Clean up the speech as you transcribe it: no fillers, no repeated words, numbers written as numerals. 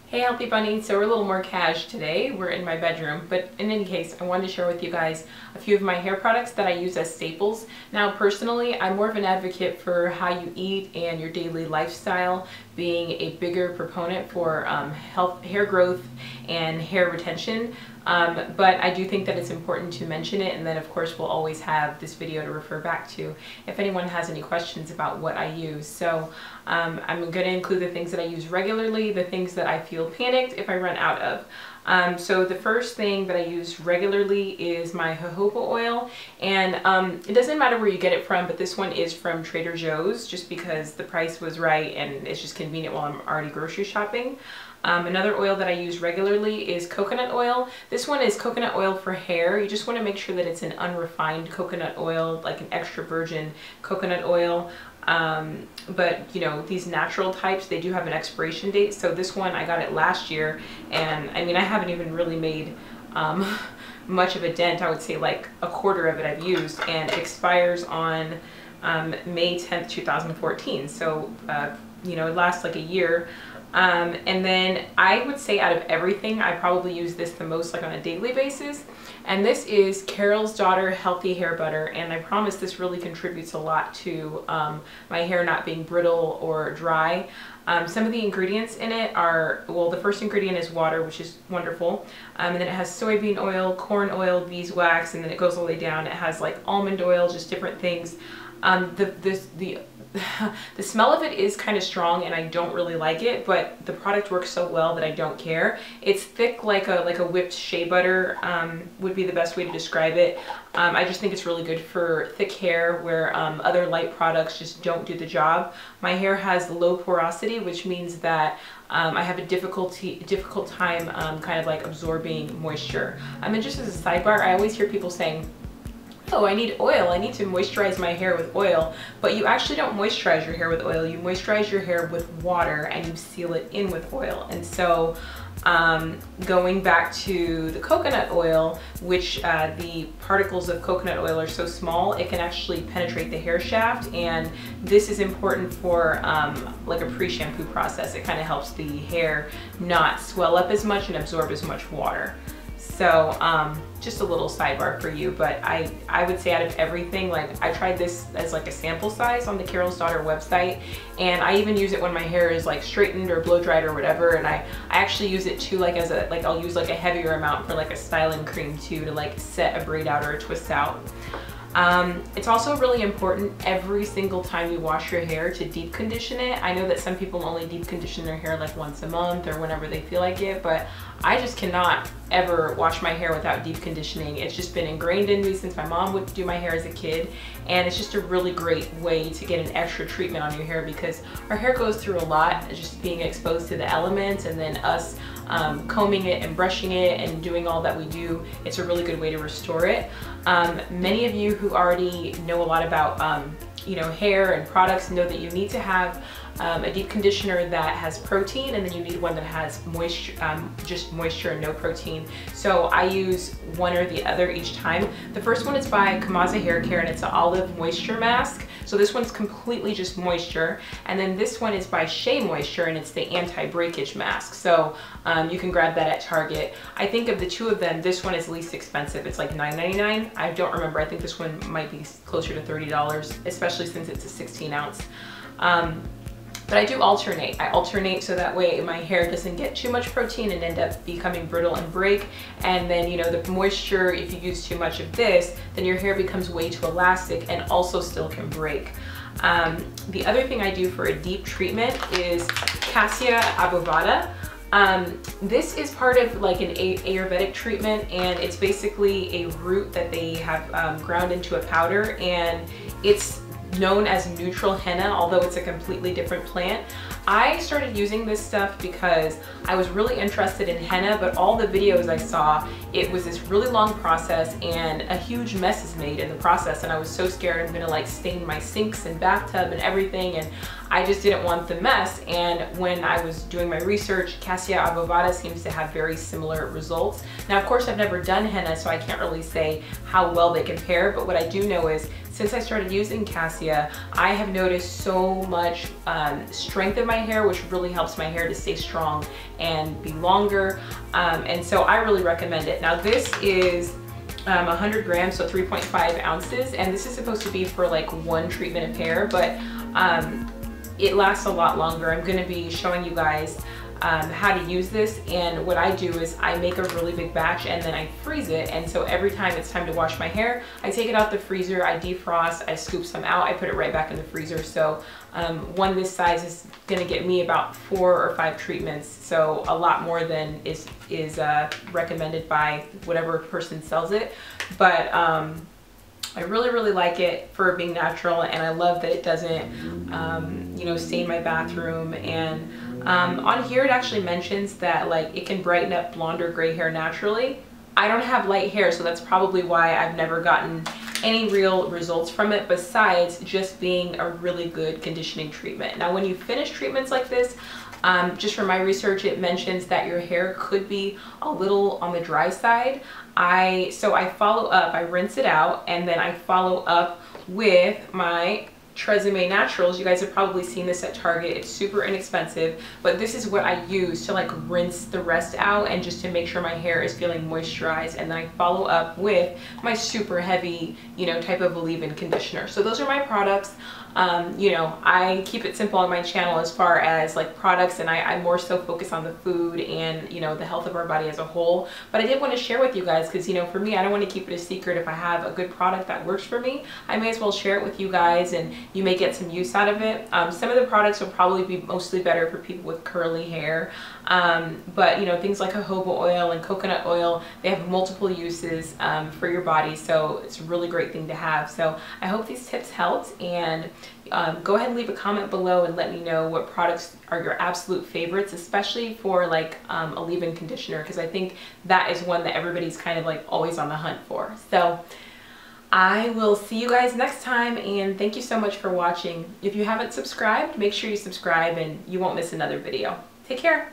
Hey Healthy Bunny, so we're a little more cash today. We're in my bedroom, but in any case, I wanted to share with you guys a few of my hair products that I use as staples. Now personally, I'm more of an advocate for how you eat and your daily lifestyle, being a bigger proponent for health, hair growth and hair retention. But I do think that it's important to mention it, and then of course we'll always have this video to refer back to if anyone has any questions about what I use. So I'm going to include the things that I use regularly, the things that I feel panicked if I run out of. So the first thing that I use regularly is my jojoba oil, and it doesn't matter where you get it from, but this one is from Trader Joe's just because the price was right and it's just convenient while I'm already grocery shopping. Another oil that I use regularly is coconut oil. This one is coconut oil for hair. You just want to make sure that it's an unrefined coconut oil, like an extra virgin coconut oil. But you know, these natural types, they do have an expiration date. So this one, I got it last year, and I mean, I haven't even really made much of a dent. I would say like a quarter of it I've used, and it expires on May 10th, 2014. So, you know, it lasts like a year. And then I would say out of everything, I probably use this the most, like on a daily basis. And this is Carol's Daughter Healthy Hair Butter. And I promise this really contributes a lot to my hair not being brittle or dry. Some of the ingredients in it are, well, the first ingredient is water, which is wonderful. And then it has soybean oil, corn oil, beeswax, and then it goes all the way down. It has like almond oil, just different things. The smell of it is kind of strong and I don't really like it, but the product works so well that I don't care. It's thick like a whipped shea butter would be the best way to describe it. I just think it's really good for thick hair where other light products just don't do the job. My hair has low porosity, which means that I have a difficult time kind of like absorbing moisture. And just as a sidebar, I always hear people saying, oh, I need oil, I need to moisturize my hair with oil. But you actually don't moisturize your hair with oil, you moisturize your hair with water and you seal it in with oil. And so going back to the coconut oil, which the particles of coconut oil are so small, it can actually penetrate the hair shaft, and this is important for like a pre-shampoo process. It kind of helps the hair not swell up as much and absorb as much water. So just a little sidebar for you, but I would say out of everything, like I tried this as like a sample size on the Carol's Daughter website, and I even use it when my hair is like straightened or blow dried or whatever, and I actually use it too, like as a, like I'll use like a heavier amount for like a styling cream too, to like set a braid out or a twist out. It's also really important every single time you wash your hair to deep condition it. I know that some people only deep condition their hair like once a month or whenever they feel like it, but I just cannot ever wash my hair without deep conditioning. It's just been ingrained in me since my mom would do my hair as a kid, and it's just a really great way to get an extra treatment on your hair because our hair goes through a lot, just being exposed to the elements, and then us combing it and brushing it and doing all that we do. It's a really good way to restore it. Many of you who already know a lot about you know, hair and products know that you need to have a deep conditioner that has protein, and then you need one that has moisture, just moisture and no protein. So I use one or the other each time. The first one is by Komaza Hair Care, and it's an olive moisture mask. So this one's completely just moisture. And then this one is by Shea Moisture, and it's the Anti-Breakage Mask. So you can grab that at Target. I think of the two of them, this one is least expensive. It's like $9.99. I don't remember. I think this one might be closer to $30, especially since it's a 16 ounce. But I do alternate. I alternate so that way my hair doesn't get too much protein and end up becoming brittle and break. And then, you know, the moisture, if you use too much of this, then your hair becomes way too elastic and also still can break. The other thing I do for a deep treatment is Cassia Obovata. This is part of like an Ayurvedic treatment, and it's basically a root that they have ground into a powder, and it's known as neutral henna, although it's a completely different plant. I started using this stuff because I was really interested in henna, but all the videos I saw, it was this really long process and a huge mess is made in the process, and I was so scared I'm gonna like stain my sinks and bathtub and everything, and I just didn't want the mess. And when I was doing my research, Cassia Obovata seems to have very similar results. Now, of course, I've never done henna, so I can't really say how well they compare, but what I do know is since I started using Cassia, I have noticed so much strength in my hair, which really helps my hair to stay strong and be longer. And so I really recommend it. Now this is 100 grams, so 3.5 ounces, and this is supposed to be for like one treatment of hair, but it lasts a lot longer. I'm going to be showing you guys how to use this, and what I do is I make a really big batch and then I freeze it, and so every time it's time to wash my hair, I take it out the freezer, I defrost, I scoop some out, I put it right back in the freezer. So one this size is going to get me about 4 or 5 treatments, so a lot more than is recommended by whatever person sells it. But I really like it for being natural, and I love that it doesn't you know, stain my bathroom. And on here it actually mentions that like it can brighten up blonde or gray hair naturally. I don't have light hair, so that's probably why I've never gotten any real results from it, besides just being a really good conditioning treatment. Now when you finish treatments like this, just from my research, it mentions that your hair could be a little on the dry side. So I follow up, I rinse it out, and then I follow up with my Tresemme Naturals. You guys have probably seen this at Target. It's super inexpensive, but this is what I use to like rinse the rest out and just to make sure my hair is feeling moisturized. And then I follow up with my super heavy, you know, type of leave-in conditioner. So those are my products. You know, I keep it simple on my channel as far as like products, and I more so focus on the food and, you know, the health of our body as a whole. But I did want to share with you guys because, you know, for me, I don't want to keep it a secret. If I have a good product that works for me, I may as well share it with you guys, and you may get some use out of it. Some of the products will probably be mostly better for people with curly hair. But you know, things like jojoba oil and coconut oil, they have multiple uses for your body, so it's a really great thing to have. So I hope these tips helped, and go ahead and leave a comment below and let me know what products are your absolute favorites, especially for like a leave-in conditioner, because I think that is one that everybody's kind of like always on the hunt for. So I will see you guys next time, and thank you so much for watching. If you haven't subscribed, make sure you subscribe and you won't miss another video. Take care.